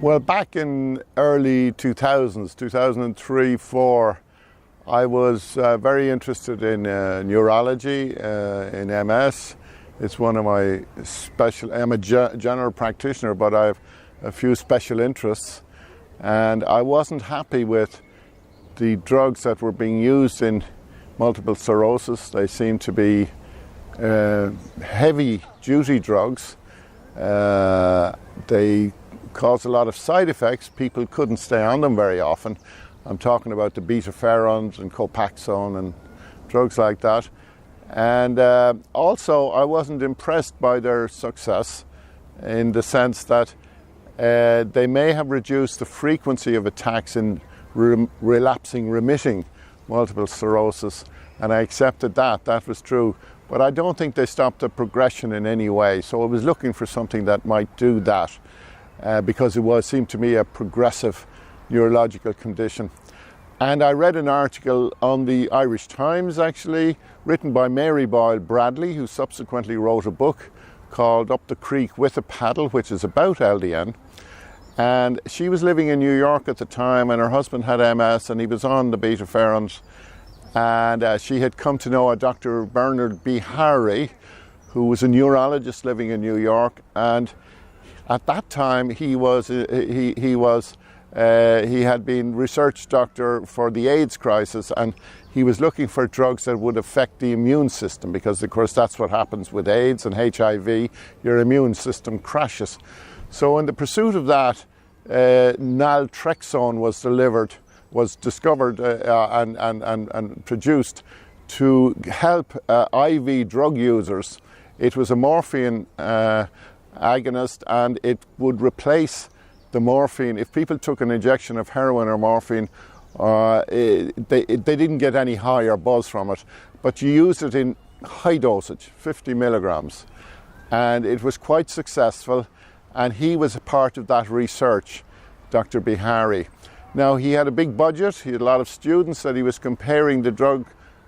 Well, back in early 2000s, 2003, 4, I was very interested in neurology, in MS. It's one of my I'm a general practitioner, but I have a few special interests. And I wasn't happy with the drugs that were being used in multiple sclerosis. They seemed to be heavy duty drugs. They caused a lot of side effects. People couldn't stay on them very often. I'm talking about the beta-ferrons and Copaxone and drugs like that. And also, I wasn't impressed by their success in the sense that they may have reduced the frequency of attacks in relapsing, remitting multiple sclerosis, and I accepted that. That was true. But I don't think they stopped the progression in any way. So I was looking for something that might do that because it seemed to me a progressive neurological condition. And I read an article on the Irish Times, actually, written by Mary Boyle Bradley, who subsequently wrote a book called Up the Creek with a Paddle, which is about LDN. And she was living in New York at the time, and her husband had MS, and he was on the beta-ferrons. And she had come to know a Dr. Bernard Bihari, who was a neurologist living in New York. And at that time, he had been research doctor for the AIDS crisis, and he was looking for drugs that would affect the immune system, because of course that's what happens with AIDS and HIV. Your immune system crashes. So in the pursuit of that, naltrexone was discovered and produced to help IV drug users. It was a morphine agonist, and it would replace the morphine. If people took an injection of heroin or morphine, they didn't get any high or buzz from it, but you used it in high dosage, 50 milligrams, and it was quite successful, and he was a part of that research, Dr. Bihari. Now, he had a big budget, he had a lot of students that he was comparing the drug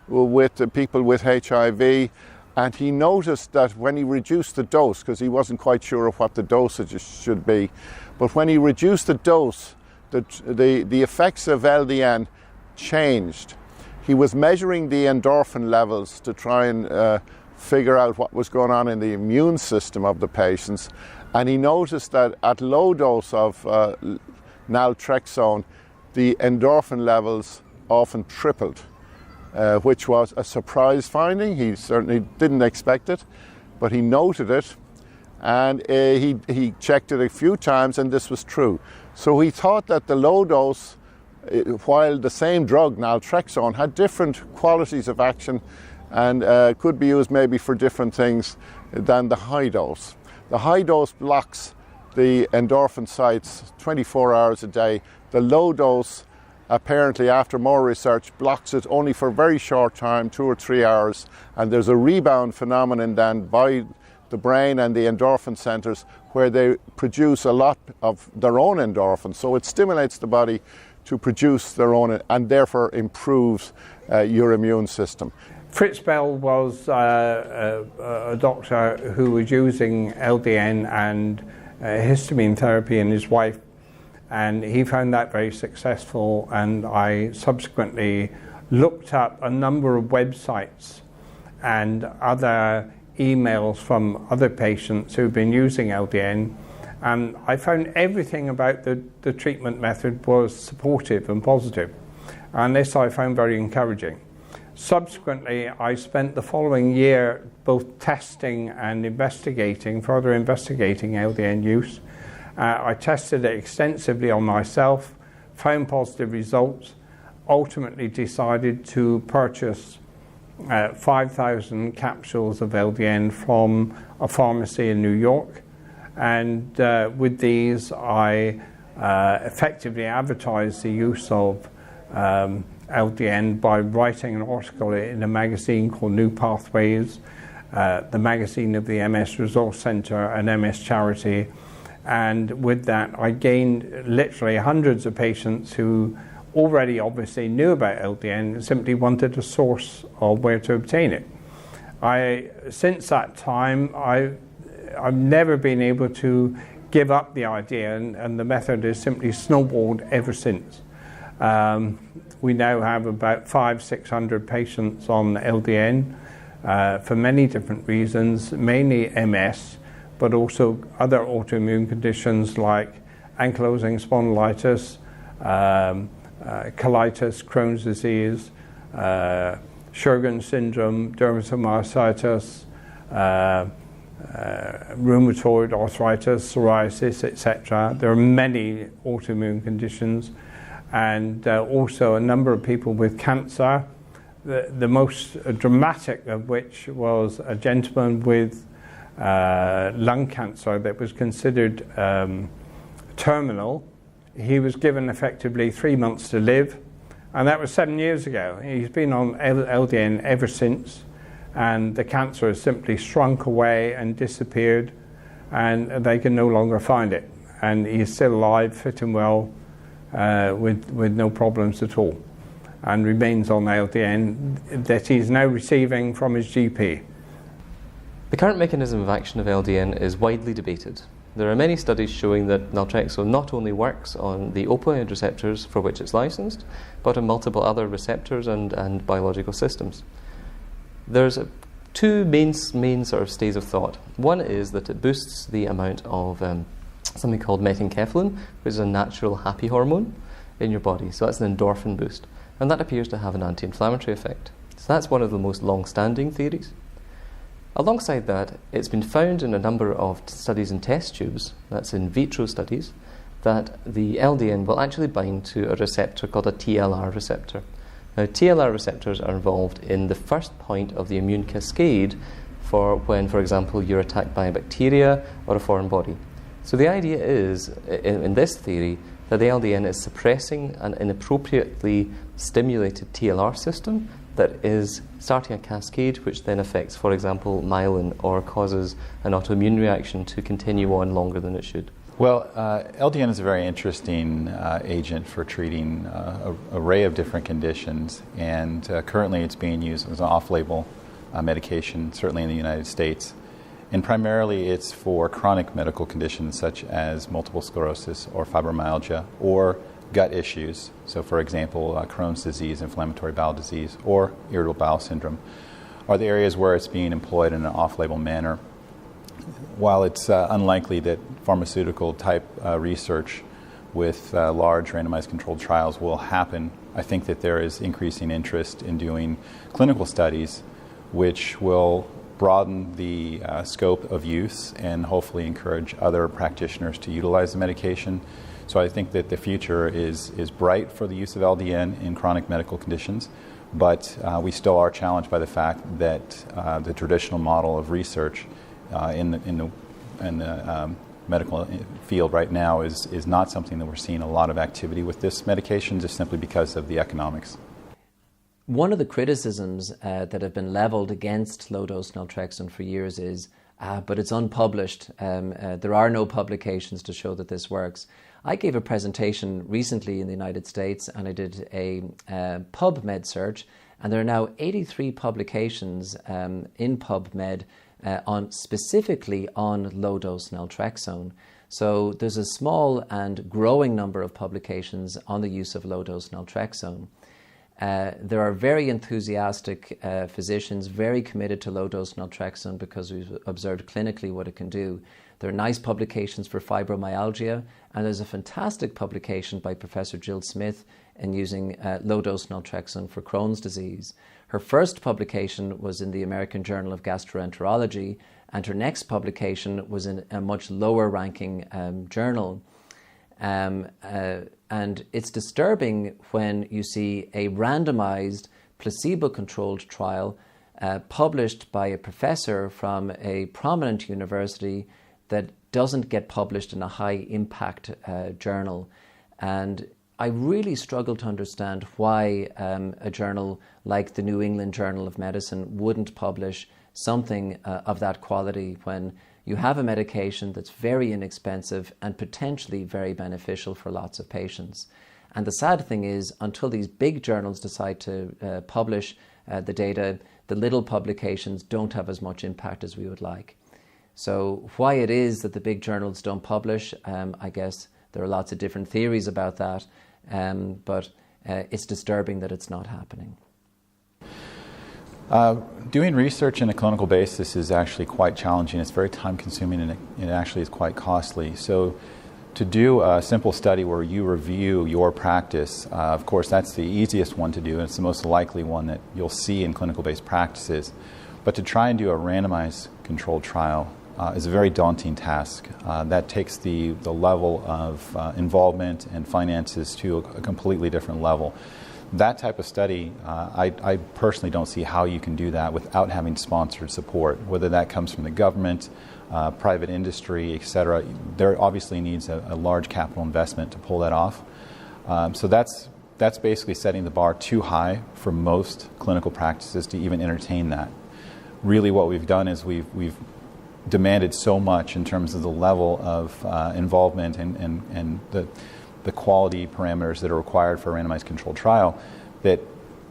with the people with HIV, and he noticed that when he reduced the dose, because he wasn't quite sure of what the dosage should be, but when he reduced the dose, the effects of LDN changed. He was measuring the endorphin levels to try and figure out what was going on in the immune system of the patients, and he noticed that at low dose of naltrexone, the endorphin levels often tripled, which was a surprise finding. He certainly didn't expect it, but he noted it, and he checked it a few times, and this was true. So he thought that the low dose, while the same drug, naltrexone, had different qualities of action and could be used maybe for different things than the high dose. The high dose blocks the endorphin sites 24 hours a day. The low dose, apparently after more research, blocks it only for a very short time, 2 or 3 hours, and there's a rebound phenomenon then by the brain and the endorphin centers where they produce a lot of their own endorphins. So it stimulates the body to produce their own and therefore improves your immune system. Fritz Bell was a doctor who was using LDN and histamine therapy in his wife, and he found that very successful, and I subsequently looked up a number of websites and other emails from other patients who've been using LDN, and I found everything about the treatment method was supportive and positive, and this I found very encouraging. Subsequently, I spent the following year both testing and further investigating LDN use. I tested it extensively on myself, found positive results, ultimately decided to purchase 5,000 capsules of LDN from a pharmacy in New York, and with these I effectively advertised the use of LDN by writing an article in a magazine called New Pathways, the magazine of the MS Resource Centre and MS Charity, and with that I gained literally hundreds of patients who already obviously knew about LDN and simply wanted a source of where to obtain it. Since that time I've never been able to give up the idea, and the method has simply snowballed ever since. We now have about 500-600 patients on LDN for many different reasons, mainly MS, but also other autoimmune conditions like ankylosing spondylitis, colitis, Crohn's disease, Sjogren's syndrome, dermatomyositis, rheumatoid arthritis, psoriasis, etc. There are many autoimmune conditions, and also a number of people with cancer, the most dramatic of which was a gentleman with lung cancer that was considered terminal. He was given effectively 3 months to live, and that was 7 years ago. He's been on LDN ever since, and the cancer has simply shrunk away and disappeared, and they can no longer find it. And he's still alive, fit and well, with no problems at all, and remains on LDN that he's now receiving from his GP. The current mechanism of action of LDN is widely debated. There are many studies showing that naltrexone not only works on the opioid receptors for which it's licensed, but on multiple other receptors and biological systems. There's two main sort of stays of thought. One is that it boosts the amount of something called methencephalin, which is a natural happy hormone in your body. So that's an endorphin boost, and that appears to have an anti-inflammatory effect. So that's one of the most long-standing theories. Alongside that, it's been found in a number of studies in test tubes, that's in vitro studies, that the LDN will actually bind to a receptor called a TLR receptor. Now, TLR receptors are involved in the first point of the immune cascade for when, for example, you're attacked by a bacteria or a foreign body. So the idea is, in this theory, that the LDN is suppressing an inappropriately stimulated TLR system that is starting a cascade which then affects, for example, myelin, or causes an autoimmune reaction to continue on longer than it should. Well, LDN is a very interesting agent for treating an array of different conditions, and currently it's being used as an off-label medication, certainly in the United States. And primarily it's for chronic medical conditions such as multiple sclerosis or fibromyalgia or gut issues. So, for example, Crohn's disease, inflammatory bowel disease, or irritable bowel syndrome are the areas where it's being employed in an off-label manner. While it's unlikely that pharmaceutical type research with large randomized controlled trials will happen, I think that there is increasing interest in doing clinical studies which will broaden the scope of use and hopefully encourage other practitioners to utilize the medication. So I think that the future is bright for the use of LDN in chronic medical conditions, but we still are challenged by the fact that the traditional model of research in the medical field right now is not something that we're seeing a lot of activity with this medication, just simply because of the economics. One of the criticisms that have been leveled against low-dose naltrexone for years is, but it's unpublished. There are no publications to show that this works. I gave a presentation recently in the United States, and I did a PubMed search, and there are now 83 publications in PubMed specifically on low-dose naltrexone. So there's a small and growing number of publications on the use of low-dose naltrexone. There are very enthusiastic physicians, very committed to low-dose naltrexone because we've observed clinically what it can do. There are nice publications for fibromyalgia, and there's a fantastic publication by Professor Jill Smith in using low-dose naltrexone for Crohn's disease. Her first publication was in the American Journal of Gastroenterology, and her next publication was in a much lower-ranking journal. And it's disturbing when you see a randomized, placebo-controlled trial published by a professor from a prominent university that doesn't get published in a high-impact journal. And I really struggle to understand why a journal like the New England Journal of Medicine wouldn't publish something of that quality when you have a medication that's very inexpensive and potentially very beneficial for lots of patients. And the sad thing is, until these big journals decide to publish the data, the little publications don't have as much impact as we would like. So why it is that the big journals don't publish, I guess there are lots of different theories about that, but it's disturbing that it's not happening. Doing research in a clinical basis is actually quite challenging. It's very time consuming and it actually is quite costly. So to do a simple study where you review your practice, of course that's the easiest one to do, and it's the most likely one that you'll see in clinical based practices. But to try and do a randomized controlled trial is a very daunting task. That takes the level of involvement and finances to a completely different level. That type of study, I personally don't see how you can do that without having sponsored support, whether that comes from the government, private industry, etc. There obviously needs a large capital investment to pull that off. So that's basically setting the bar too high for most clinical practices to even entertain that. Really what we've done is we've demanded so much in terms of the level of involvement and the quality parameters that are required for a randomized controlled trial that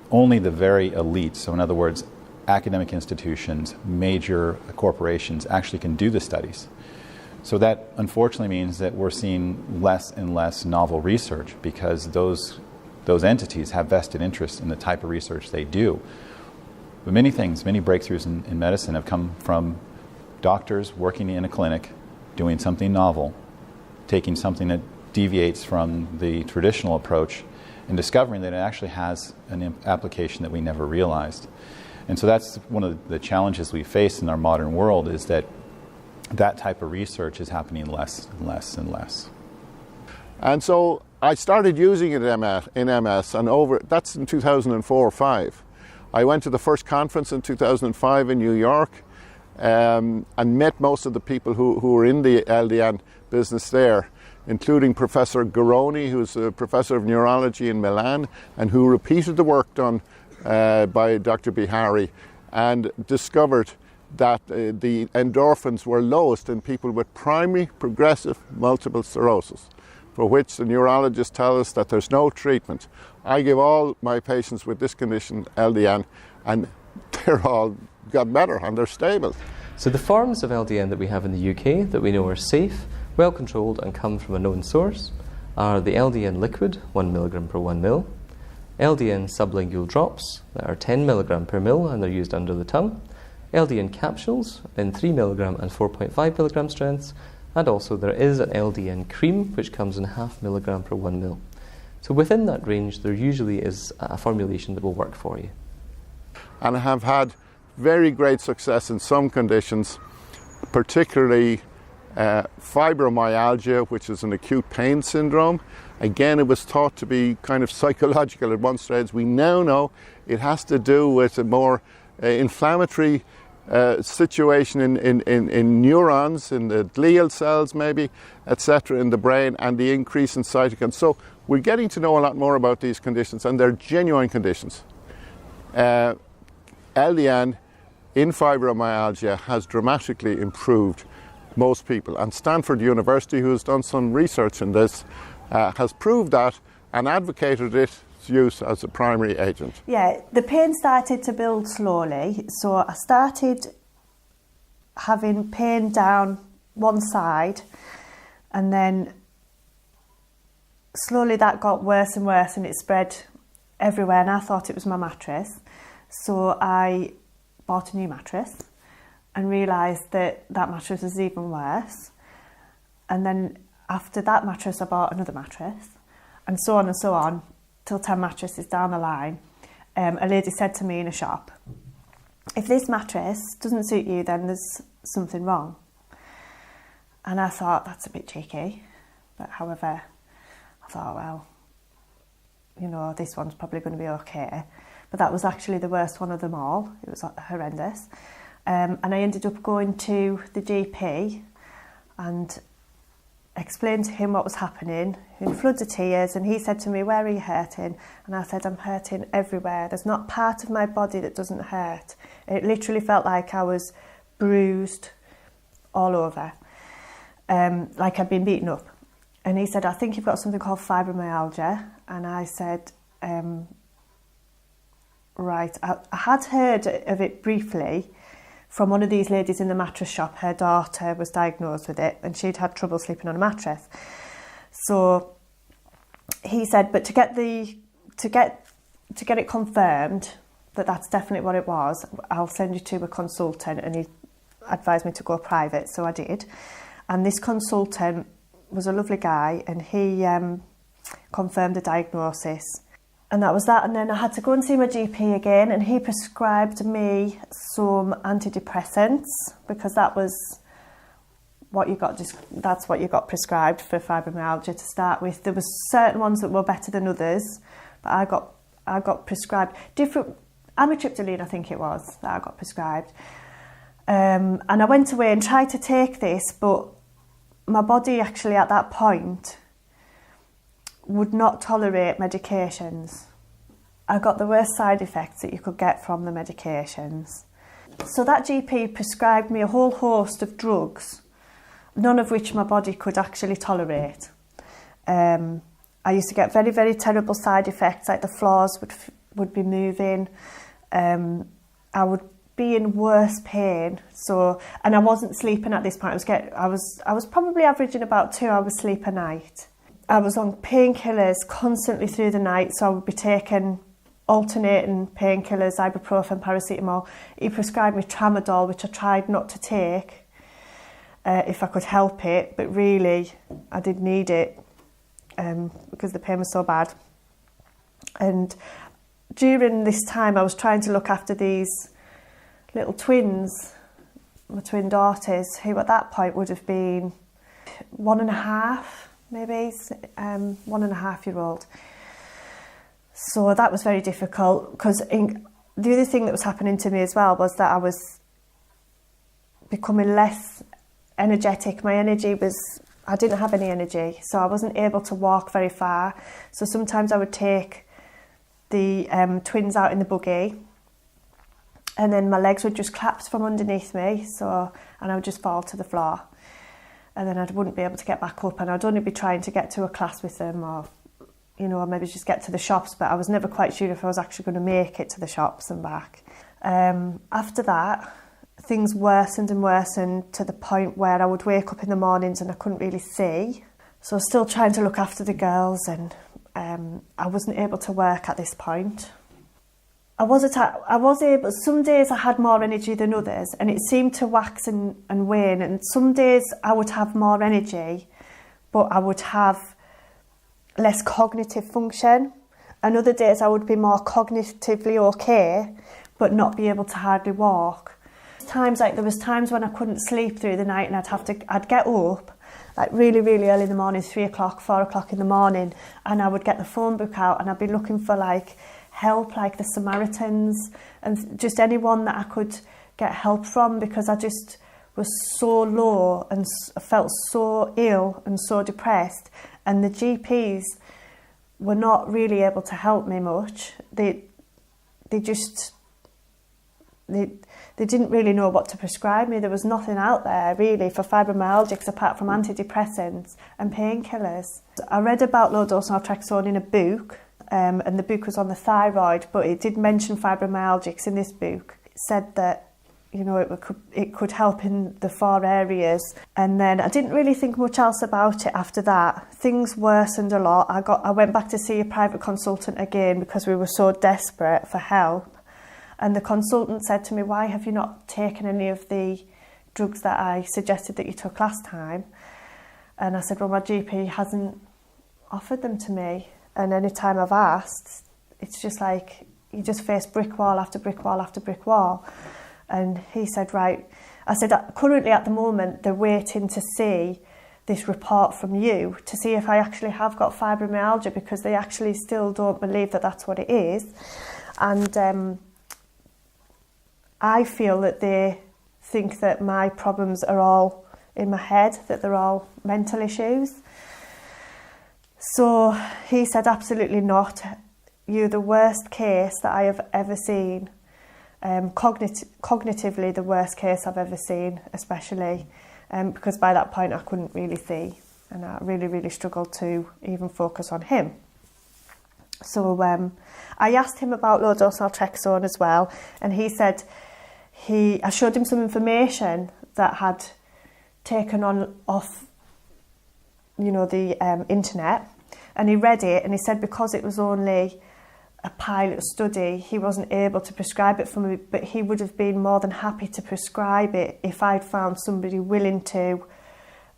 only the very elite, so in other words, academic institutions, major corporations actually can do the studies. So that unfortunately means that we're seeing less and less novel research because those entities have vested interest in the type of research they do. But many breakthroughs in medicine have come from doctors working in a clinic, doing something novel, taking something that deviates from the traditional approach and discovering that it actually has an application that we never realized. And so that's one of the challenges we face in our modern world, is that type of research is happening less and less and less. And so I started using it in MS, and that's in 2004 or 5. I went to the first conference in 2005 in New York and met most of the people who were in the LDN business there, including Professor Garoni, who's a professor of neurology in Milan, and who repeated the work done by Dr. Bihari and discovered that the endorphins were lowest in people with primary progressive multiple sclerosis, for which the neurologists tell us that there's no treatment. I give all my patients with this condition LDN, and they're all got better and they're stable. So the forms of LDN that we have in the UK that we know are safe, well controlled and come from a known source are the LDN liquid, 1 mg per 1 ml, LDN sublingual drops that are 10 mg per ml and they're used under the tongue, LDN capsules in 3 mg and 4.5 mg strengths, and also there is an LDN cream which comes in 0.5 mg per 1 ml. So within that range there usually is a formulation that will work for you. And I have had very great success in some conditions, particularly fibromyalgia, which is an acute pain syndrome. Again, it was thought to be kind of psychological at one stage. We now know it has to do with a more inflammatory situation in neurons, in the glial cells maybe, etc. in the brain, and the increase in cytokines. So we're getting to know a lot more about these conditions, and they're genuine conditions. LDN in fibromyalgia has dramatically improved most people, and Stanford University, who has done some research in this, has proved that and advocated its use as a primary agent. Yeah, the pain started to build slowly, so I started having pain down one side, and then slowly that got worse and worse, and it spread everywhere, and I thought it was my mattress. So I bought a new mattress and realised that mattress was even worse. And then after that mattress, I bought another mattress, and so on, till 10 mattresses down the line. A lady said to me in a shop, if this mattress doesn't suit you, then there's something wrong. And I thought, that's a bit cheeky. But however, I thought, well, you know, this one's probably going to be okay. But that was actually the worst one of them all. It was horrendous. And I ended up going to the GP and explained to him what was happening in floods of tears, and he said to me, where are you hurting? And I said, I'm hurting everywhere. There's not part of my body that doesn't hurt. It literally felt like I was bruised all over, like I'd been beaten up. And he said, I think you've got something called fibromyalgia. And I said, right, I had heard of it briefly from one of these ladies in the mattress shop. Her daughter was diagnosed with it and she'd had trouble sleeping on a mattress. So he said, but to get it confirmed that that's definitely what it was, I'll send you to a consultant, and he advised me to go private, so I did. And this consultant was a lovely guy, and he confirmed the diagnosis. And that was that. And then I had to go and see my GP again, and he prescribed me some antidepressants, because that was what you got. That's what you got prescribed for fibromyalgia to start with. There was certain ones that were better than others, but I got prescribed different amitriptyline, I think it was, that I got prescribed. And I went away and tried to take this, but my body actually at that point would not tolerate medications. I got the worst side effects that you could get from the medications. So that GP prescribed me a whole host of drugs, none of which my body could actually tolerate. I used to get very, very terrible side effects, like the floors would be moving. I would be in worse pain. And I wasn't sleeping at this point. I was probably averaging about 2 hours sleep a night. I was on painkillers constantly through the night, so I would be taking alternating painkillers, ibuprofen, paracetamol. He prescribed me tramadol, which I tried not to take if I could help it, but really I did need it because the pain was so bad. And during this time I was trying to look after these little twins, my twin daughters, who at that point would have been 1.5, maybe, 1.5-year-old. So that was very difficult, because the other thing that was happening to me as well was that I was becoming less energetic. My energy was, I didn't have any energy, so I wasn't able to walk very far. So sometimes I would take the twins out in the buggy, and then my legs would just collapse from underneath me, and I would just fall to the floor. And then I wouldn't be able to get back up, and I'd only be trying to get to a class with them, or maybe just get to the shops, but I was never quite sure if I was actually going to make it to the shops and back. After that, things worsened and worsened to the point where I would wake up in the mornings and I couldn't really see. So I was still trying to look after the girls, and I wasn't able to work at this point. I was able, some days I had more energy than others, and it seemed to wax and wane, and some days I would have more energy, but I would have less cognitive function, and other days I would be more cognitively okay, but not be able to hardly walk. There was times when I couldn't sleep through the night, and I'd get up like really, really early in the morning, 3 o'clock, 4 o'clock in the morning, and I would get the phone book out and I'd be looking for like help, like the Samaritans and just anyone that I could get help from, because I just was so low and I felt so ill and so depressed, and the GPs were not really able to help me much. They didn't really know what to prescribe me. There was nothing out there really for fibromyalgia apart from antidepressants and painkillers. I read about low dose naltrexone in a book, and the book was on the thyroid, but it did mention fibromyalgia in this book. It said that it could help in the 4 areas, and then I didn't really think much else about it after that. Things worsened a lot. I went back to see a private consultant again because we were so desperate for help. And the consultant said to me, "Why have you not taken any of the drugs that I suggested that you took last time?" And I said, "Well, my GP hasn't offered them to me. And any time I've asked, it's just like you just face brick wall after brick wall after brick wall." And he said, "Right." I said, "Currently at the moment, they're waiting to see this report from you to see if I actually have got fibromyalgia, because they actually still don't believe that that's what it is. And I feel that they think that my problems are all in my head, that they're all mental issues." So he said, "Absolutely not. You're the worst case that I have ever seen. Cognitively, the worst case I've ever seen, especially because by that point I couldn't really see, and I really, really struggled to even focus on him." So I asked him about low dose naltrexone as well, and he said I showed him some information that had taken off, the internet, and he read it, and he said because it was only a pilot study, he wasn't able to prescribe it for me, but he would have been more than happy to prescribe it if I'd found somebody willing to,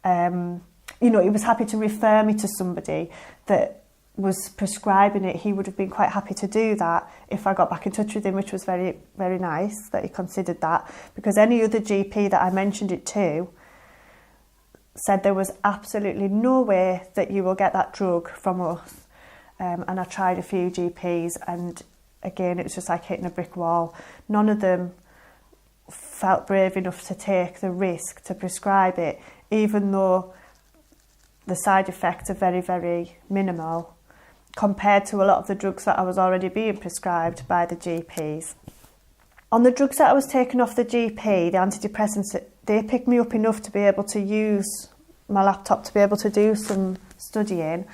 he was happy to refer me to somebody that was prescribing it. He would have been quite happy to do that if I got back in touch with him, which was very, very nice that he considered that, because any other GP that I mentioned it to said there was absolutely no way that you will get that drug from us. And I tried a few GPs, and again, it was just like hitting a brick wall. None of them felt brave enough to take the risk to prescribe it, even though the side effects are very, very minimal compared to a lot of the drugs that I was already being prescribed by the GPs. On the drugs that I was taking off the GP, the antidepressants, they picked me up enough to be able to use my laptop to be able to do some studying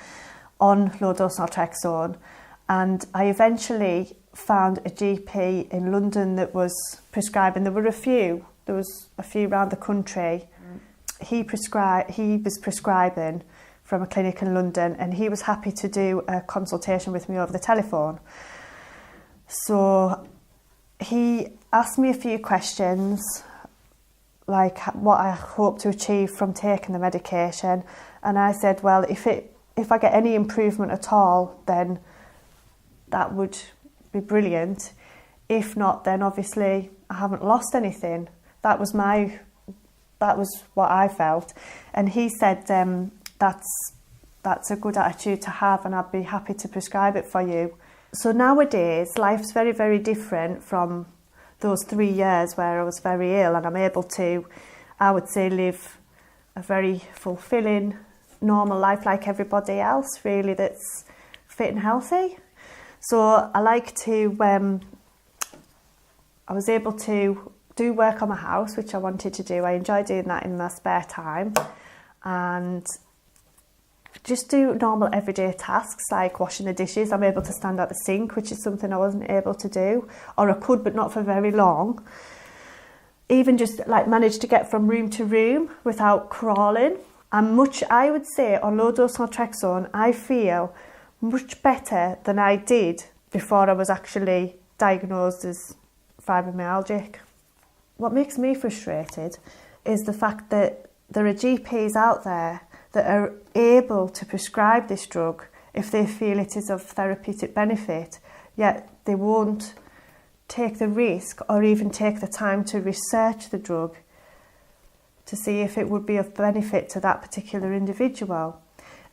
on low dose naltrexone, and I eventually found a GP in London that was prescribing. There was a few around the country. He was prescribing from a clinic in London, and he was happy to do a consultation with me over the telephone. So he asked me a few questions, like what I hope to achieve from taking the medication, and I said, well, if I get any improvement at all, then that would be brilliant. If not, then obviously I haven't lost anything. That was what I felt. And he said, that's a good attitude to have, and I'd be happy to prescribe it for you. So nowadays, life's very, very different from those 3 years where I was very ill, and I'm able to, I would say, live a very fulfilling, normal life like everybody else, really, that's fit and healthy. So I like to, I was able to do work on my house, which I wanted to do. I enjoy doing that in my spare time, and just do normal everyday tasks like washing the dishes. I'm able to stand at the sink, which is something I wasn't able to do, or I could but not for very long. Even just like manage to get from room to room without crawling. I would say on low dose naltrexone, I feel much better than I did before I was actually diagnosed as fibromyalgic. What makes me frustrated is the fact that there are GPs out there that are able to prescribe this drug if they feel it is of therapeutic benefit, yet they won't take the risk or even take the time to research the drug to see if it would be of benefit to that particular individual.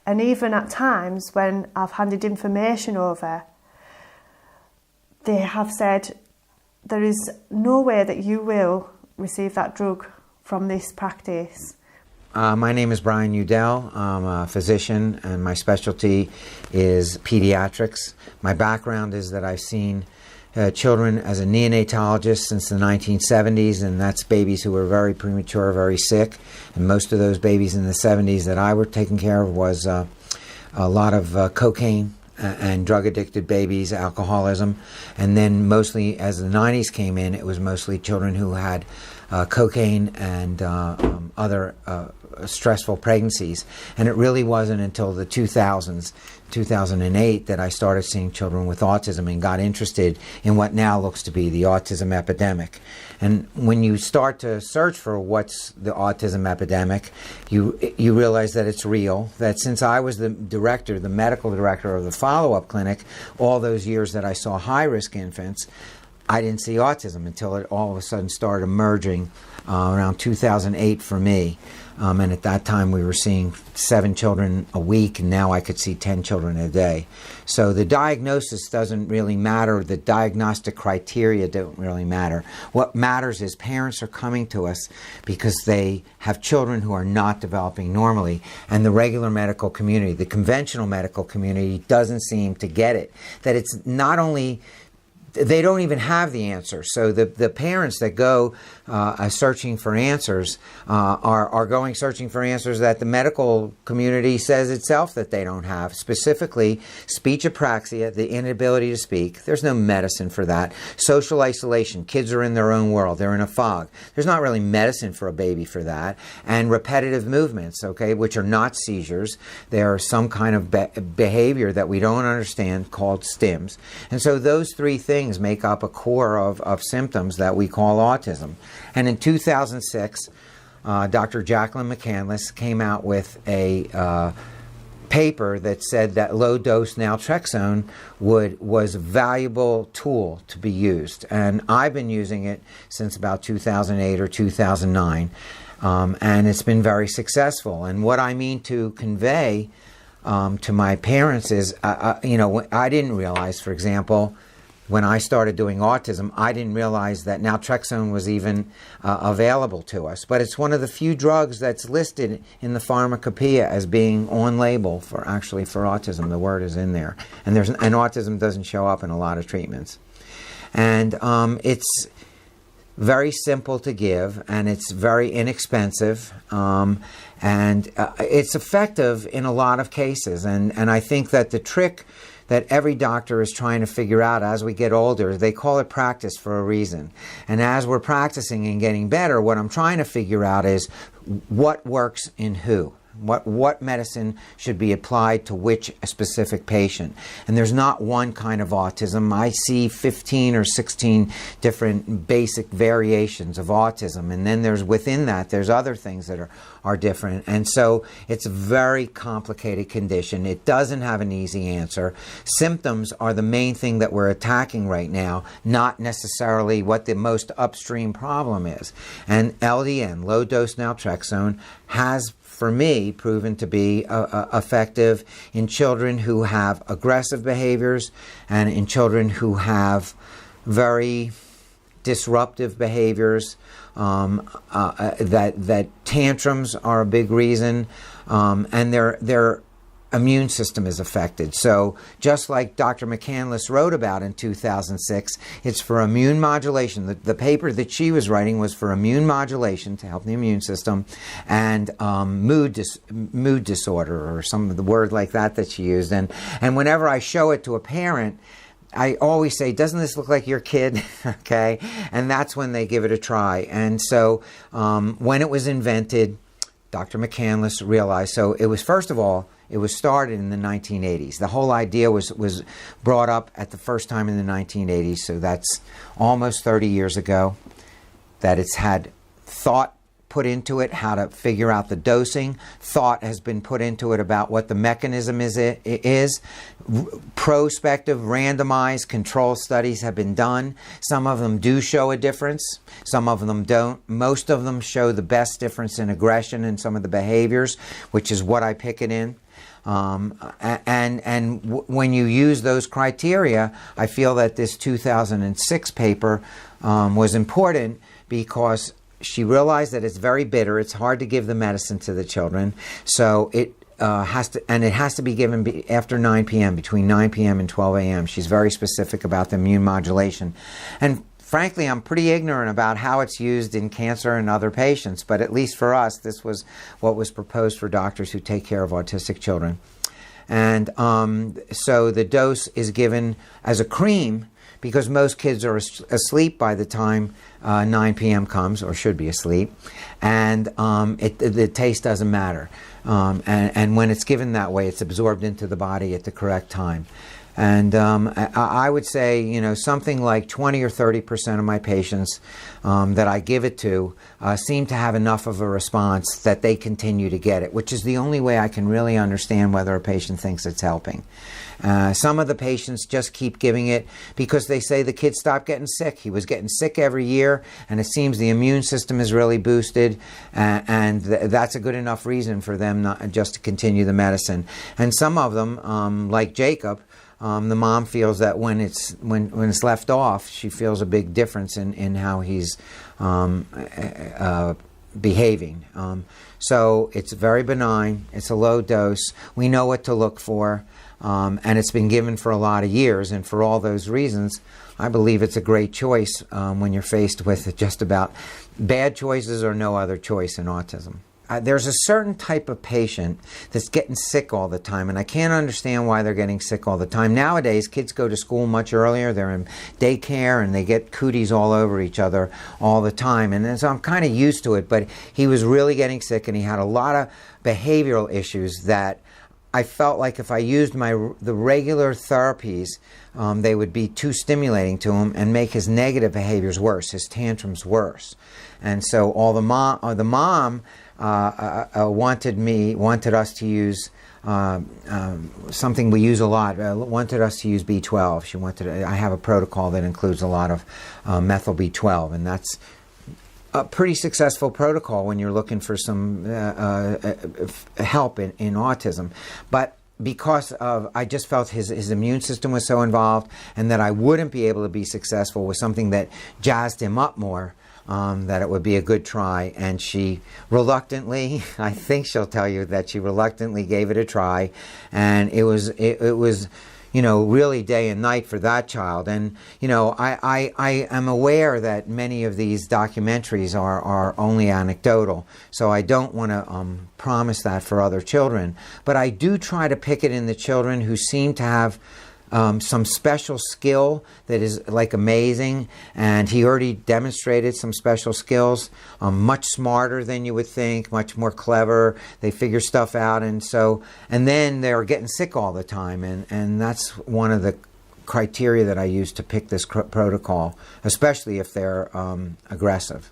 And even at times when I've handed information over, they have said, there is no way that you will receive that drug from this practice. My name is Brian Udell. I'm a physician, and my specialty is pediatrics. My background is that I've seen children as a neonatologist since the 1970s, and that's babies who were very premature, very sick. And most of those babies in the 70s that I were taking care of was a lot of cocaine and drug-addicted babies, alcoholism. And then mostly as the 90s came in, it was mostly children who had cocaine and other stressful pregnancies. And it really wasn't until the 2000s, 2008, that I started seeing children with autism and got interested in what now looks to be the autism epidemic. And when you start to search for what's the autism epidemic, you realize that it's real, that since I was the medical director of the follow-up clinic, all those years that I saw high-risk infants, I didn't see autism until it all of a sudden started emerging around 2008 for me. And at that time we were seeing 7 children a week, and now I could see 10 children a day. So the diagnosis doesn't really matter. The diagnostic criteria don't really matter. What matters is parents are coming to us because they have children who are not developing normally, and the regular medical community, the conventional medical community, doesn't seem to get it. That it's not only they don't even have the answer. So the parents that go searching for answers are going searching for answers that the medical community says itself that they don't have. Specifically, speech apraxia, the inability to speak. There's no medicine for that. Social isolation. Kids are in their own world. They're in a fog. There's not really medicine for a baby for that. And repetitive movements, okay, which are not seizures. They are some kind of behavior that we don't understand called stims. And so those three things make up a core of symptoms that we call autism. And in 2006, Dr. Jacqueline McCandless came out with a paper that said that low-dose naltrexone was a valuable tool to be used. And I've been using it since about 2008 or 2009, and it's been very successful. And what I mean to convey to my parents is, I didn't realize, for example, when I started doing autism, I didn't realize that naltrexone was even available to us. But it's one of the few drugs that's listed in the pharmacopoeia as being on label for autism. The word is in there. And autism doesn't show up in a lot of treatments. And it's very simple to give, and it's very inexpensive, and it's effective in a lot of cases. And I think that the trick that every doctor is trying to figure out as we get older, they call it practice for a reason. And as we're practicing and getting better, what I'm trying to figure out is what works in who. What medicine should be applied to which specific patient. And there's not one kind of autism. I see 15 or 16 different basic variations of autism. And then within that, there's other things that are different. And so it's a very complicated condition. It doesn't have an easy answer. Symptoms are the main thing that we're attacking right now, not necessarily what the most upstream problem is. And LDN, low-dose naltrexone, has for me, proven to be effective in children who have aggressive behaviors and in children who have very disruptive behaviors. That tantrums are a big reason, and their immune system is affected. So just like Dr. McCandless wrote about in 2006, it's for immune modulation. The paper that she was writing was for immune modulation to help the immune system, and mood disorder, or some of the word like that she used. And whenever I show it to a parent, I always say, doesn't this look like your kid? Okay? And that's when they give it a try. And so when it was invented, Dr. McCandless realized, so it was, first of all, it was started in the 1980s. The whole idea was brought up at the first time in the 1980s, so that's almost 30 years ago, that it's had thought put into it, how to figure out the dosing. Thought has been put into it about what the mechanism is. Prospective, randomized control studies have been done. Some of them do show a difference. Some of them don't. Most of them show the best difference in aggression and some of the behaviors, which is what I pick it in. When you use those criteria, I feel that this 2006 paper was important because she realized that it's very bitter. It's hard to give the medicine to the children, so it has to be given after 9 p.m., between 9 p.m. and 12 a.m. She's very specific about the immune modulation. And frankly, I'm pretty ignorant about how it's used in cancer and other patients, but at least for us, this was what was proposed for doctors who take care of autistic children. And so the dose is given as a cream because most kids are asleep by the time 9 p.m. comes, or should be asleep, and the taste doesn't matter. And when it's given that way, it's absorbed into the body at the correct time. And I would say, something like 20 or 30% of my patients that I give it to seem to have enough of a response that they continue to get it, which is the only way I can really understand whether a patient thinks it's helping. Some of the patients just keep giving it because they say the kid stopped getting sick. He was getting sick every year, and it seems the immune system is really boosted, and that's a good enough reason for them not just to continue the medicine. And some of them, like Jacob, the mom feels that when it's left off, she feels a big difference in how he's behaving. So it's very benign. It's a low dose. We know what to look for. and it's been given for a lot of years, and for all those reasons, I believe it's a great choice when you're faced with just about bad choices or no other choice in autism. There's a certain type of patient that's getting sick all the time, and I can't understand why they're getting sick all the time. Nowadays, kids go to school much earlier. They're in daycare, and they get cooties all over each other all the time. And so I'm kind of used to it, but he was really getting sick, and he had a lot of behavioral issues that I felt like if I used the regular therapies, they would be too stimulating to him and make his negative behaviors worse, his tantrums worse. And so the mom wanted us to use something we use a lot. Wanted us to use B12. I have a protocol that includes a lot of methyl B12, and that's a pretty successful protocol when you're looking for some help in autism. But because I just felt his immune system was so involved, and that I wouldn't be able to be successful with something that jazzed him up more, that it would be a good try. And she reluctantly, I think she'll tell you that she reluctantly gave it a try, and it was really day and night for that child. And I am aware that many of these documentaries are only anecdotal, so I don't want to promise that for other children, but I do try to pick it in the children who seem to have some special skill that is like amazing, and he already demonstrated some special skills, much smarter than you would think, much more clever. They figure stuff out, and then they're getting sick all the time, and that's one of the criteria that I use to pick this protocol, especially if they're aggressive.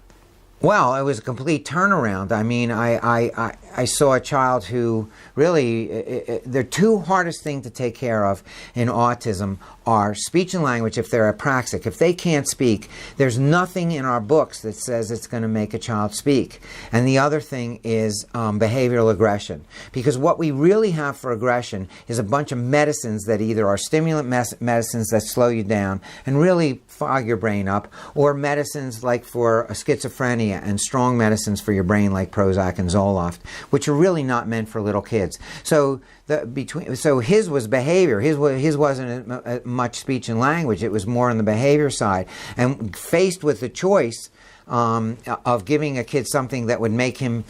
Well, it was a complete turnaround. I mean, I saw a child who really, the two hardest things to take care of in autism are speech and language if they're apraxic. If they can't speak, there's nothing in our books that says it's going to make a child speak. And the other thing is behavioral aggression. Because what we really have for aggression is a bunch of medicines that either are stimulant medicines that slow you down and really fog your brain up, or medicines like for schizophrenia and strong medicines for your brain like Prozac and Zoloft, which are really not meant for little kids. So his was behavior. His wasn't much speech and language. It was more on the behavior side. And faced with the choice of giving a kid something that would make him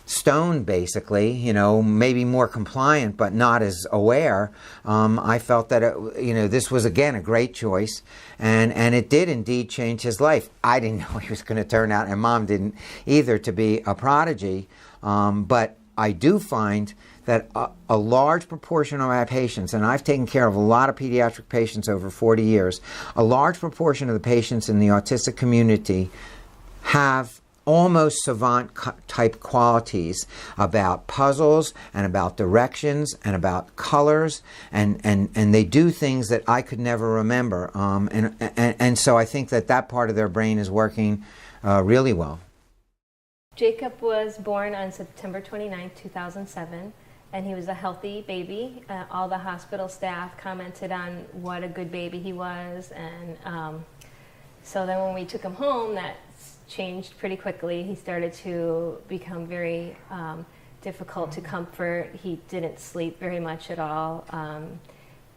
stoned, basically, maybe more compliant but not as aware, I felt that this was again a great choice, and it did indeed change his life. I didn't know he was going to turn out, and Mom didn't either, to be a prodigy, but I do find that a large proportion of our patients, and I've taken care of a lot of pediatric patients over 40 years, a large proportion of the patients in the autistic community have almost savant type qualities about puzzles and about directions and about colors, and they do things that I could never remember, and so I think that part of their brain is working really well. Jacob was born on September 29, 2007, and he was a healthy baby. All the hospital staff commented on what a good baby he was, and so then when we took him home, that changed pretty quickly. He started to become very difficult to comfort. He didn't sleep very much at all.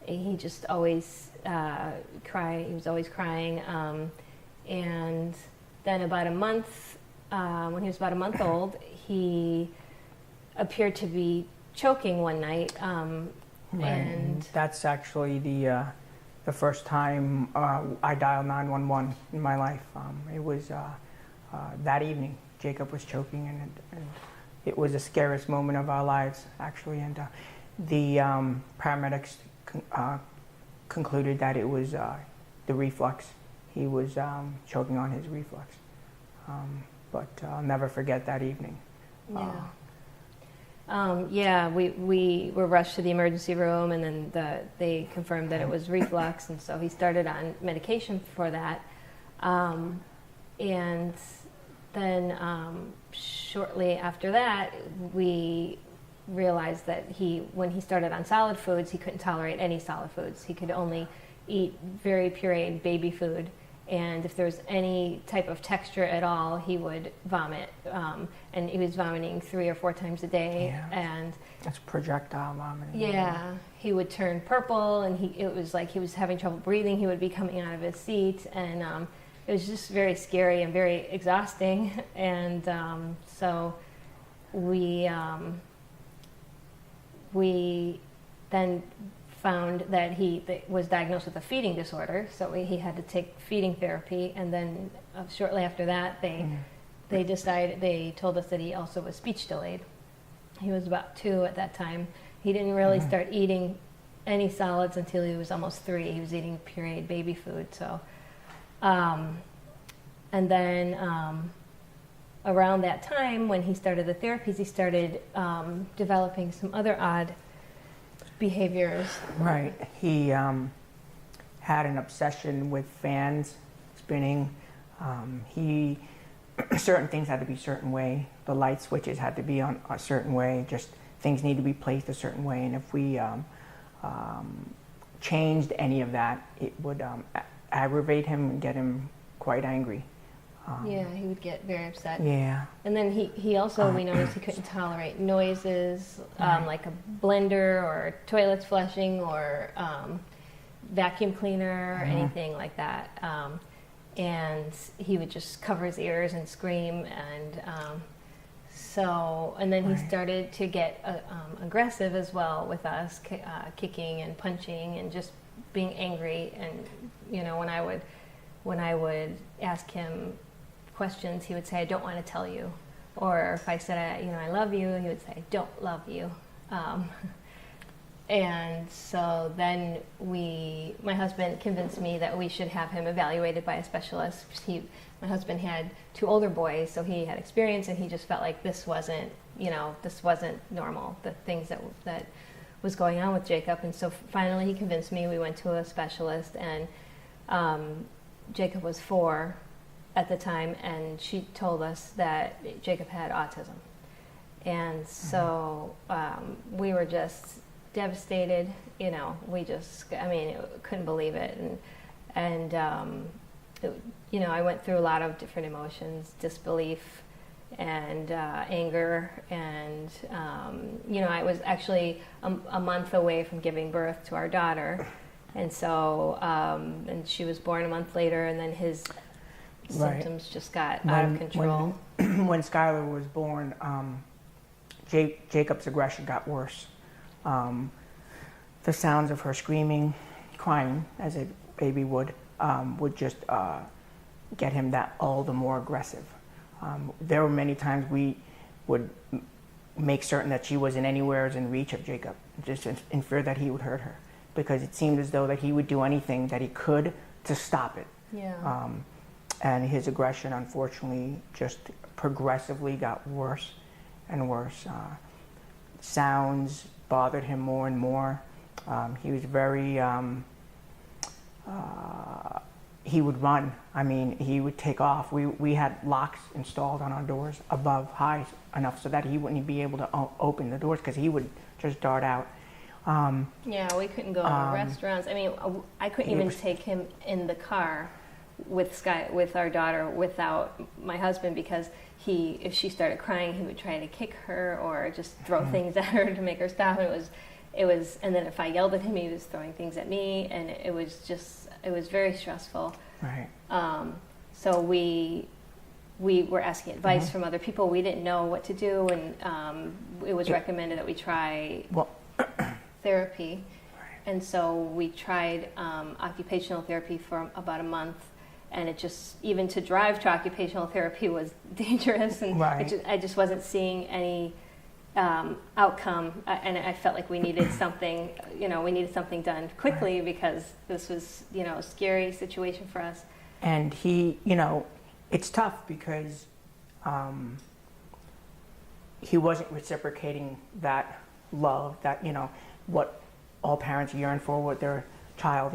He just always cried. He was always crying. And then about a month, when he was about a month old, he appeared to be choking one night. And that's actually the first time I dialed 911 in my life. It was that evening. Jacob was choking, and it was the scariest moment of our lives, actually. And the paramedics concluded that it was the reflux. He was choking on his reflux. But I'll never forget that evening. We were rushed to the emergency room, and then they confirmed that it was reflux, and so he started on medication for that. And then shortly after that, we realized that when he started on solid foods, he couldn't tolerate any solid foods. He could only eat very pureed baby food, and if there was any type of texture at all, he would vomit. And he was vomiting 3 or 4 times a day. Yeah. And That's projectile vomiting. yeah, he would turn purple, and it was like he was having trouble breathing. He would be coming out of his seat, and it was just very scary and very exhausting. And so we then found that he was diagnosed with a feeding disorder, so he had to take feeding therapy. And then shortly after that, they told us that he also was speech delayed. He was about 2 at that time. He didn't really start eating any solids until he was almost 3. He was eating pureed baby food. So, and then around that time, when he started the therapies, he started developing some other odd behaviors. Right. He had an obsession with fans spinning. Certain things had to be a certain way. The light switches had to be on a certain way. Just things need to be placed a certain way. And if we changed any of that, it would aggravate him and get him quite angry. Yeah, he would get very upset. Yeah. And then he also, we noticed he couldn't tolerate noises, like a blender or toilets flushing or vacuum cleaner or anything like that. And he would just cover his ears and scream. And and then he started to get aggressive as well with us, kicking and punching and just being angry. And, when I would ask him questions, he would say, "I don't want to tell you." Or if I said, "I love you," he would say, "I don't love you." And so then my husband convinced me that we should have him evaluated by a specialist. My husband had 2 older boys, so he had experience, and he just felt like this wasn't normal, the things that was going on with Jacob. And so finally he convinced me. We went to a specialist, and Jacob was 4 at the time, and she told us that Jacob had autism. And so we were just devastated. We couldn't believe it. And I went through a lot of different emotions, disbelief and anger. And, I was actually a month away from giving birth to our daughter. And so, and she was born a month later, and then his symptoms just got out of control. When Skylar was born, Jacob's aggression got worse. The sounds of her screaming, crying, as a baby would just get him all the more aggressive. There were many times we would make certain that she wasn't anywhere in reach of Jacob, just in fear that he would hurt her, because it seemed as though that he would do anything that he could to stop it. Yeah. And his aggression, unfortunately, just progressively got worse and worse. Sounds bothered him more and more. He was very, he would run. He would take off. We had locks installed on our doors above high enough so that he wouldn't be able to open the doors, because he would just dart out. Yeah, we couldn't go to restaurants. I couldn't even take him in the car with our daughter without my husband, because if she started crying, he would try to kick her or just throw things at her to make her stop. And then if I yelled at him, he was throwing things at me, and it was very stressful. Right. So we were asking advice from other people. We didn't know what to do, and it was recommended that we try therapy. Right. And so we tried occupational therapy for about a month, and even to drive to occupational therapy was dangerous, and I just wasn't seeing any outcome, and I felt like we needed something, done quickly, because this was, a scary situation for us. And he, it's tough because he wasn't reciprocating that love, that, what all parents yearn for with their child,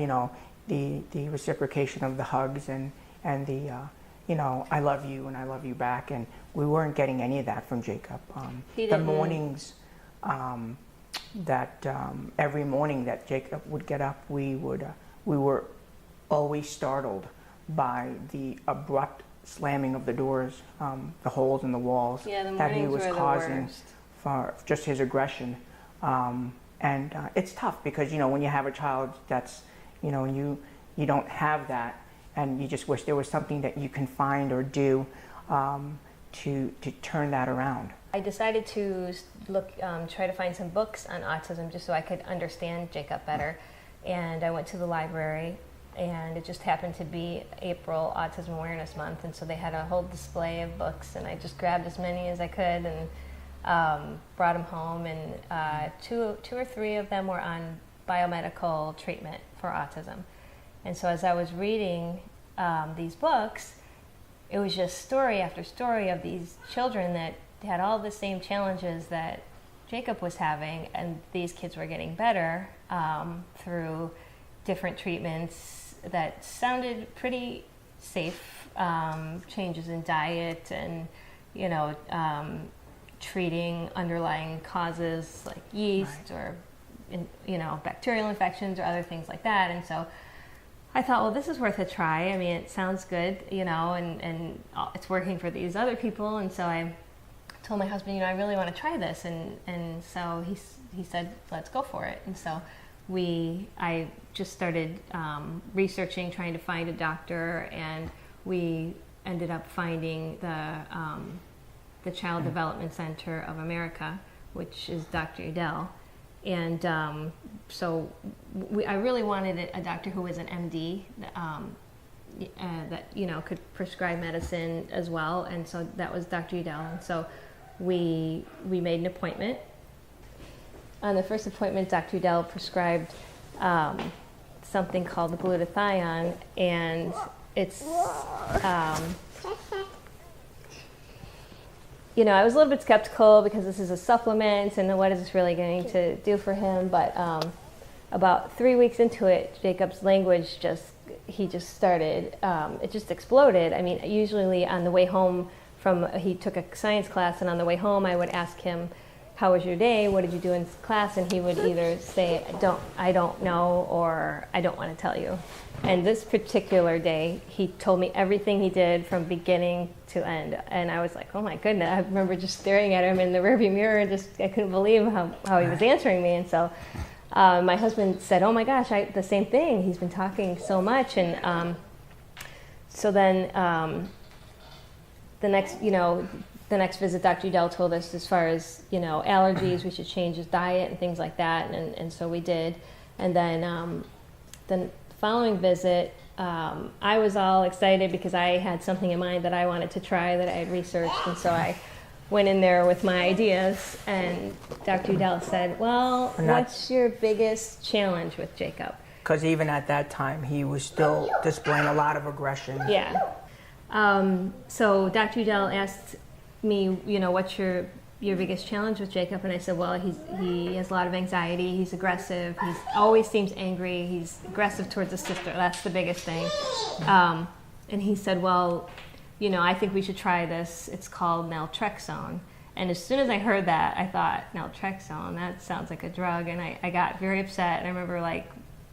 the reciprocation of the hugs and the, I love you and I love you back. And we weren't getting any of that from Jacob. The mornings every morning that Jacob would get up, we were always startled by the abrupt slamming of the doors, the holes in the walls Yeah, the that he mornings was were the causing worst. for just his aggression. And it's tough because, you know, when you have a child that's, you know, you don't have that, and you just wish there was something that you can find or do to turn that around. I decided to try to find some books on autism just so I could understand Jacob better. And I went to the library, and it just happened to be April Autism Awareness Month, and so they had a whole display of books, and I just grabbed as many as I could and brought them home, and two or three of them were on biomedical treatment for autism. And so as I was reading these books, it was just story after story of these children that had all the same challenges that Jacob was having, and these kids were getting better through different treatments that sounded pretty safe, changes in diet and, you know, treating underlying causes like yeast or, you know, bacterial infections or other things like that. And so I thought, well, this is worth a try. I mean, it sounds good, you know, and it's working for these other people. And so I told my husband, you know, I really want to try this. And so he said, let's go for it. And so I just started researching, trying to find a doctor, and we ended up finding the Child Development Center of America, which is Dr. Udell. And so I really wanted a doctor who was an MD that, you know, could prescribe medicine as well. And so that was Dr. Udell. And so we made an appointment. On the first appointment, Dr. Udell prescribed something called glutathione, and it's you know, I was a little bit skeptical because this is a supplement and what is this really going to do for him, but about 3 weeks into it, Jacob's language he just started, it just exploded. I mean, usually on the way home he took a science class, and on the way home I would ask him, how was your day? What did you do in class? And he would either say, I don't know, or I don't want to tell you. And this particular day, he told me everything he did from beginning to end. And I was like, oh my goodness. I remember just staring at him in the rearview mirror and I couldn't believe how he was answering me. And so my husband said, oh my gosh, the same thing. He's been talking so much. And so then the next visit, Dr. Udell told us, as far as, you know, allergies, we should change his diet and things like that, and so we did. And then the following visit, I was all excited because I had something in mind that I wanted to try that I had researched, and so I went in there with my ideas, and Dr. Udell said, well, what's your biggest challenge with Jacob? Because even at that time, he was still displaying a lot of aggression. Yeah. So Dr. Udell asked me, you know, what's your biggest challenge with Jacob? And I said, well, he has a lot of anxiety, he's aggressive, he always seems angry, he's aggressive towards his sister, that's the biggest thing. And he said, well, you know, I think we should try this, it's called naltrexone. And as soon as I heard that, I thought, naltrexone, that sounds like a drug, and I got very upset. And I remember like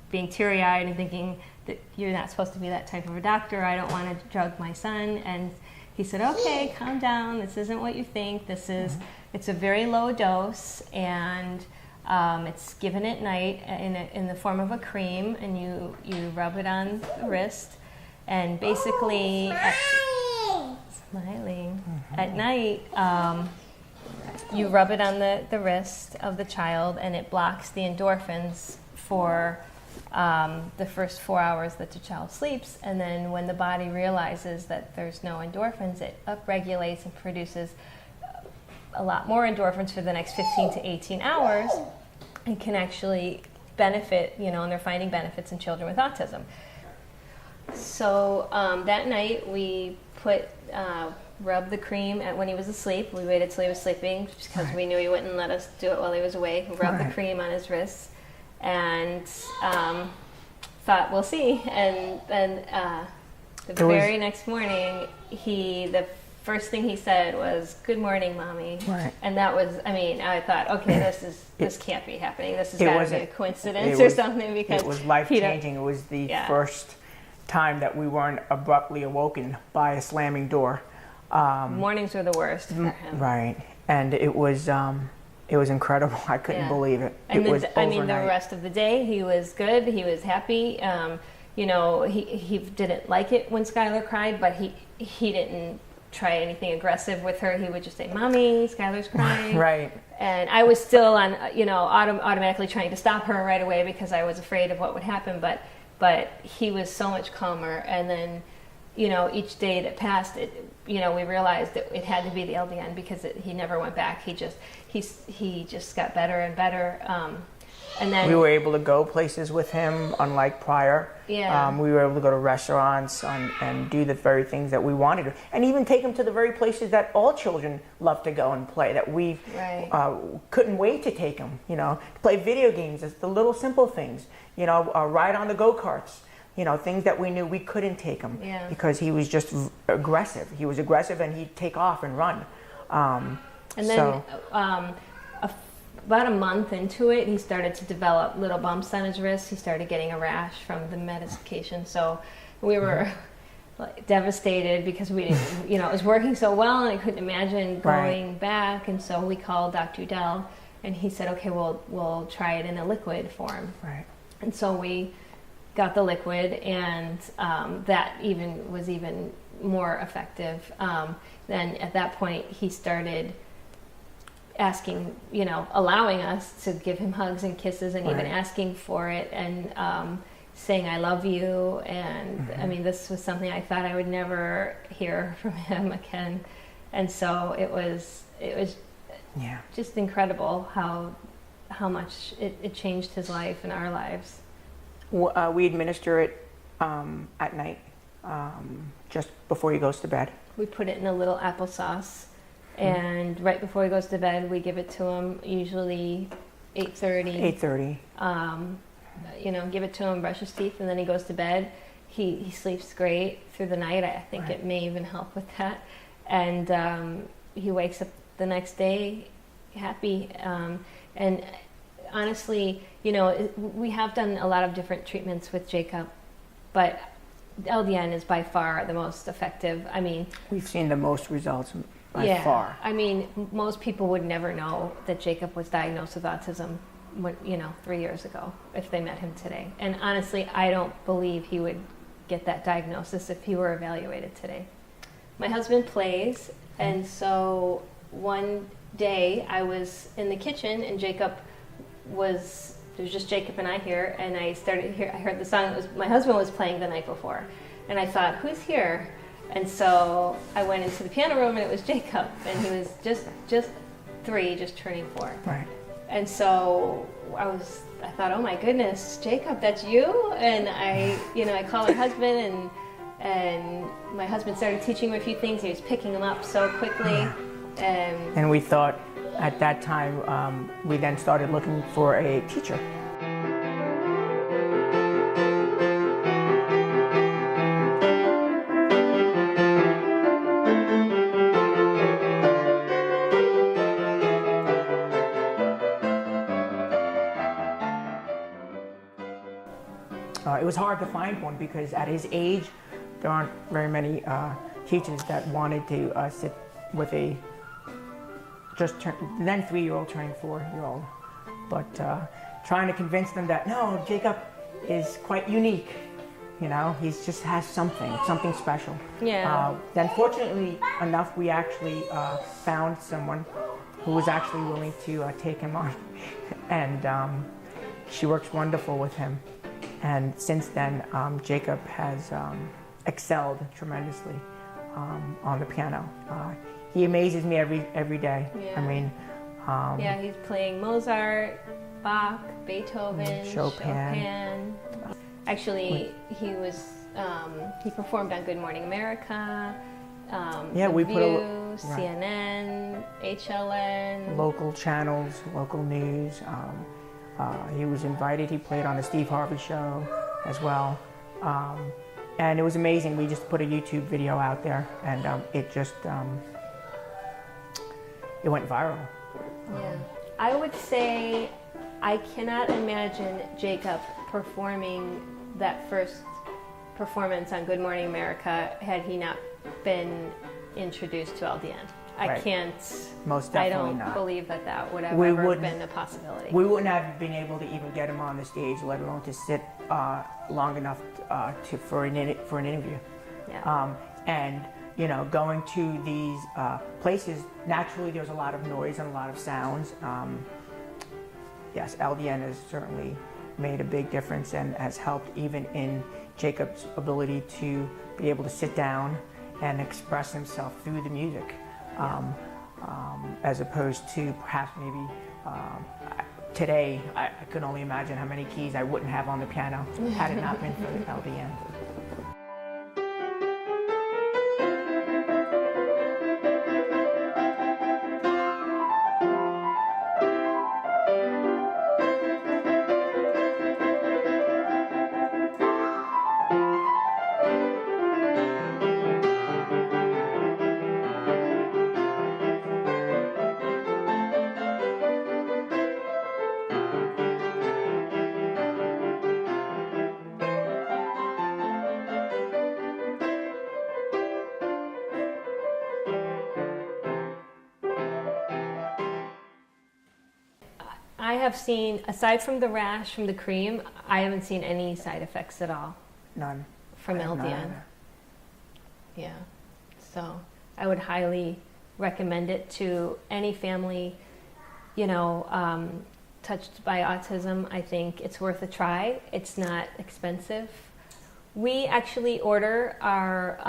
being teary-eyed and thinking that you're not supposed to be that type of a doctor, I don't want to drug my son. And he said, okay, calm down, this isn't what you think, it's a very low dose, and it's given at night in the form of a cream, and you rub it on the wrist, and basically at night you rub it on the wrist of the child, and it blocks the endorphins for the first 4 hours that the child sleeps, and then when the body realizes that there's no endorphins, it upregulates and produces a lot more endorphins for the next 15 to 18 hours, and can actually benefit, you know, and they're finding benefits in children with autism. So that night we rubbed the cream when he was asleep. We waited till he was sleeping because we knew he wouldn't let us do it while he was awake. We rubbed the cream on his wrists, and thought, we'll see. And then the very next morning, the first thing he said was, good morning, Mommy. Right. And that was, I mean, I thought, okay, this can't be happening. This has got to be a coincidence or something, because it was life-changing. It was the first time that we weren't abruptly awoken by a slamming door. Mornings were the worst for him. Right, and it was incredible. I couldn't believe it. And it was I mean, the rest of the day, he was good. He was happy. You know, he didn't like it when Skylar cried, but he didn't try anything aggressive with her. He would just say, "Mommy, Skylar's crying." Right. And I was still on, you know, automatically trying to stop her right away because I was afraid of what would happen. But he was so much calmer. And then, you know, each day that passed, you know, we realized that it had to be the LDN because he never went back. He just got better and better. And then we were able to go places with him, unlike prior. Yeah. We were able to go to restaurants and do the very things that we wanted to, and even take him to the very places that all children love to go and play. That we couldn't wait to take him. You know, to play video games. It's the little simple things. You know, ride on the go-karts. You know, things that we knew we couldn't take him because he was just aggressive. He was aggressive, and he'd take off and run. And then. About a month into it, he started to develop little bumps on his wrist. He started getting a rash from the medication. So we were like devastated because we didn't, you know, it was working so well, and I couldn't imagine going back. And so we called Dr. Udell, and he said, "Okay, we'll try it in a liquid form." Right. And so we got the liquid, and that was even more effective. Then at that point, he started asking, you know, allowing us to give him hugs and kisses, and even asking for it, and saying "I love you." And I mean, this was something I thought I would never hear from him again. And so it was just incredible how much it changed his life and our lives. We administer it at night, just before he goes to bed. We put it in a little applesauce. And right before he goes to bed, we give it to him, usually 8:30. 8:30. You know, give it to him, brush his teeth, and then he goes to bed. He sleeps great through the night. I think it may even help with that. And he wakes up the next day happy. And honestly, you know, we have done a lot of different treatments with Jacob, but LDN is by far the most effective. I mean, we've seen the most results. By far. I mean, most people would never know that Jacob was diagnosed with autism, 3 years ago, if they met him today. And honestly, I don't believe he would get that diagnosis if he were evaluated today. My husband plays, and so one day I was in the kitchen, and there was just Jacob and I here, and I heard the song. My husband was playing the night before, and I thought, who's here? And so I went into the piano room, and it was Jacob, and he was just 3, just turning 4. Right. And so I thought, oh my goodness, Jacob, that's you? And I called my husband, and my husband started teaching him a few things. He was picking them up so quickly. And we thought at that time, we then started looking for a teacher. It was hard to find one because at his age, there aren't very many teachers that wanted to sit with a then 3-year-old turning 4-year-old. But trying to convince them that, no, Jacob is quite unique. You know, he just has something special. Yeah. Then fortunately enough, we actually found someone who was actually willing to take him on. And she works wonderful with him. And since then, Jacob has excelled tremendously on the piano. He amazes me every day. Yeah. I mean, he's playing Mozart, Bach, Beethoven, Chopin. Actually, he performed on Good Morning America. We View, put CNN, HLN, local channels, local news. He was invited. He played on the Steve Harvey Show as well, and it was amazing. We just put a YouTube video out there, and it went viral. Yeah, I would say I cannot imagine Jacob performing that first performance on Good Morning America had he not been introduced to LDN. I Right. can't. Most I definitely don't not. believe that would have We ever wouldn't- been a possibility. We wouldn't have been able to even get him on the stage, let alone to sit long enough for an interview. Yeah. And you know, going to these places, naturally there's a lot of noise and a lot of sounds. Yes, LDN has certainly made a big difference and has helped even in Jacob's ability to be able to sit down and express himself through the music, as opposed to perhaps maybe today, I could only imagine how many keys I wouldn't have on the piano had it not been for the LDN. I have seen, aside from the rash from the cream, I haven't seen any side effects at all None. from I have none LDN. either. Yeah, so I would highly recommend it to any family, you know, touched by autism. I think it's worth a try. It's not expensive. We actually order our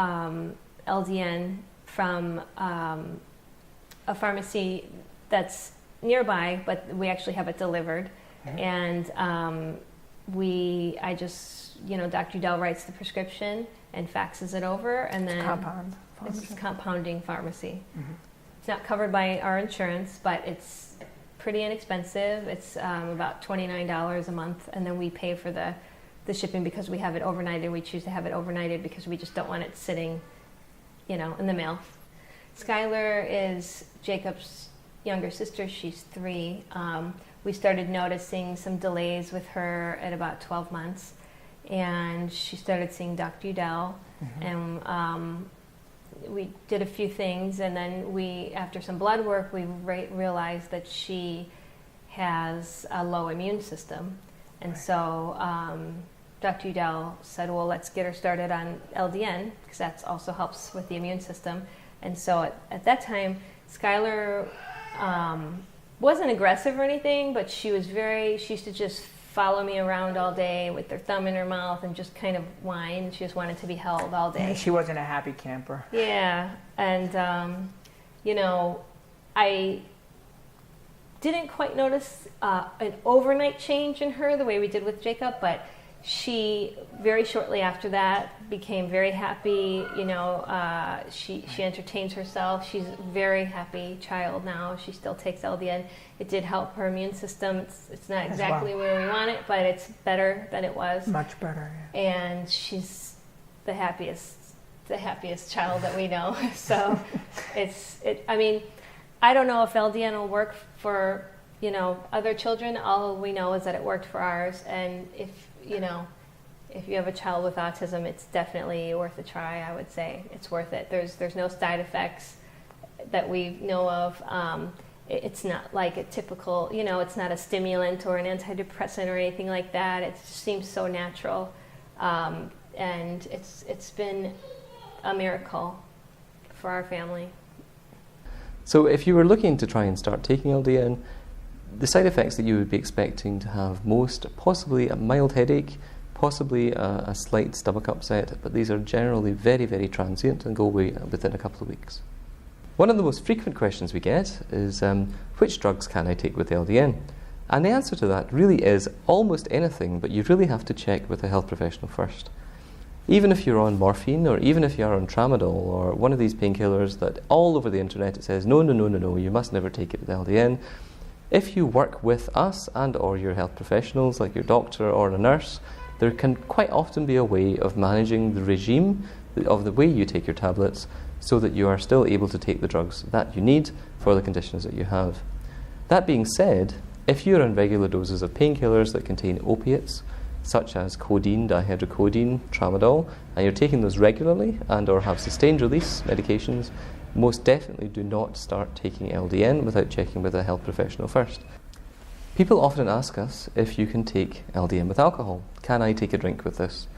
LDN from a pharmacy that's nearby, but we actually have it delivered. And I just, you know, Dr. Udell writes the prescription and faxes it over, and then Compound. it's compounding pharmacy. It's not covered by our insurance, but it's pretty inexpensive. It's about $29 a month, and then we pay for the shipping because we have it overnighted. We choose to have it overnighted because we just don't want it sitting, you know, in the mail. Skylar is Jacob's younger sister. She's 3. We started noticing some delays with her at about 12 months, and she started seeing Dr. Udell, and we did a few things, and then after some blood work, we realized that she has a low immune system, and so Dr. Udell said, well, let's get her started on LDN, because that also helps with the immune system. And so at that time, Skylar wasn't aggressive or anything, but she used to just follow me around all day with her thumb in her mouth and just kind of whine. She just wanted to be held all day. She wasn't a happy camper. Yeah, and you know, I didn't quite notice an overnight change in her the way we did with Jacob, but she very shortly after that became very happy. You know, she entertains herself. She's a very happy child now. She still takes LDN. It did help her immune system. It's not exactly where we want it, but it's better than it was. Much better. Yeah. And she's the happiest child that we know. So I mean, I don't know if LDN will work for, you know, other children. All we know is that it worked for ours, and if you have a child with autism, it's definitely worth a try. I would say it's worth it. There's no side effects that we know of. It's not like a typical, you know, it's not a stimulant or an antidepressant or anything like that. It just seems so natural, and it's been a miracle for our family. So if you were looking to try and start taking LDN, the side effects that you would be expecting to have most, possibly a mild headache, possibly a slight stomach upset, but these are generally very, very transient and go away within a couple of weeks. One of the most frequent questions we get is, which drugs can I take with LDN? And the answer to that really is almost anything, but you really have to check with a health professional first. Even if you're on morphine, or even if you're on tramadol, or one of these painkillers that all over the internet it says, no, you must never take it with LDN. If you work with us and or your health professionals, like your doctor or a nurse, there can quite often be a way of managing the regime of the way you take your tablets so that you are still able to take the drugs that you need for the conditions that you have. That being said, if you're on regular doses of painkillers that contain opiates, such as codeine, dihydrocodeine, tramadol, and you're taking those regularly and or have sustained release medications, most definitely do not start taking LDN without checking with a health professional first. People often ask us if you can take LDN with alcohol. Can I take a drink with this?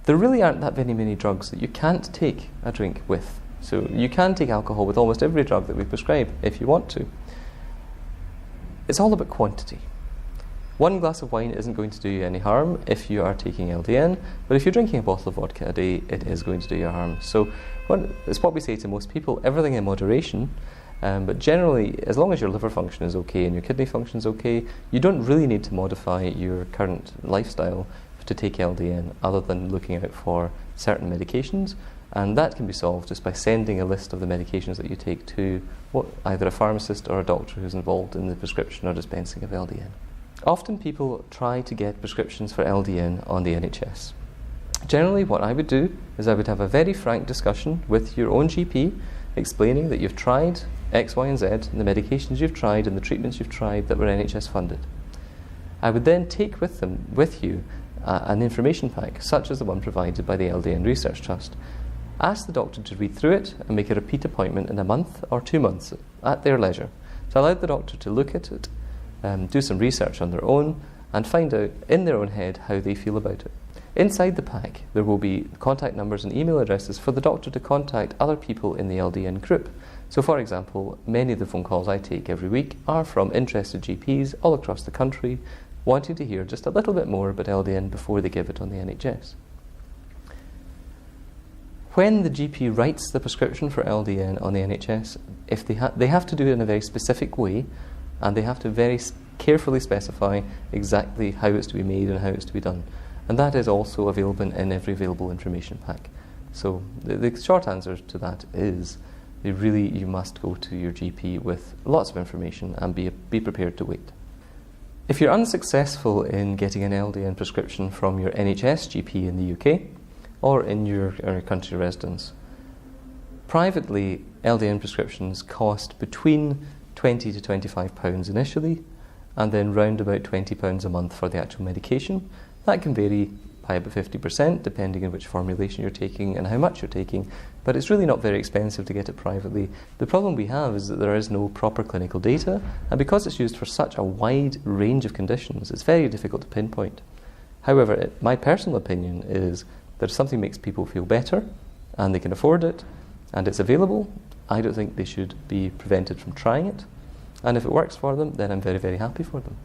There really aren't that many drugs that you can't take a drink with. So you can take alcohol with almost every drug that we prescribe if you want to. It's all about quantity. One glass of wine isn't going to do you any harm if you are taking LDN, but if you're drinking a bottle of vodka a day, it is going to do you harm. So it's what we say to most people, everything in moderation, but generally, as long as your liver function is okay and your kidney function is okay, you don't really need to modify your current lifestyle to take LDN other than looking out for certain medications, and that can be solved just by sending a list of the medications that you take to either a pharmacist or a doctor who's involved in the prescription or dispensing of LDN. Often people try to get prescriptions for LDN on the NHS. Generally what I would do is I would have a very frank discussion with your own GP explaining that you've tried X, Y and Z, and the medications you've tried and the treatments you've tried that were NHS funded. I would then take with you an information pack such as the one provided by the LDN Research Trust. Ask the doctor to read through it and make a repeat appointment in a month or 2 months at their leisure. So allow the doctor to look at it, do some research on their own and find out in their own head how they feel about it. Inside the pack there will be contact numbers and email addresses for the doctor to contact other people in the LDN group. So for example, many of the phone calls I take every week are from interested GPs all across the country wanting to hear just a little bit more about LDN before they give it on the NHS. When the GP writes the prescription for LDN on the NHS, if they have to do it in a very specific way, and they have to very carefully specify exactly how it's to be made and how it's to be done. And that is also available in every available information pack. So the short answer to that is you must go to your GP with lots of information and be prepared to wait. If you're unsuccessful in getting an LDN prescription from your NHS GP in the UK or in your country of residence, privately LDN prescriptions cost between £20 to £25 initially, and then round about £20 a month for the actual medication. That can vary by about 50% depending on which formulation you're taking and how much you're taking, but it's really not very expensive to get it privately. The problem we have is that there is no proper clinical data, and because it's used for such a wide range of conditions, it's very difficult to pinpoint. However, my personal opinion is that if something makes people feel better and they can afford it and it's available, I don't think they should be prevented from trying it. And if it works for them, then I'm very, very happy for them.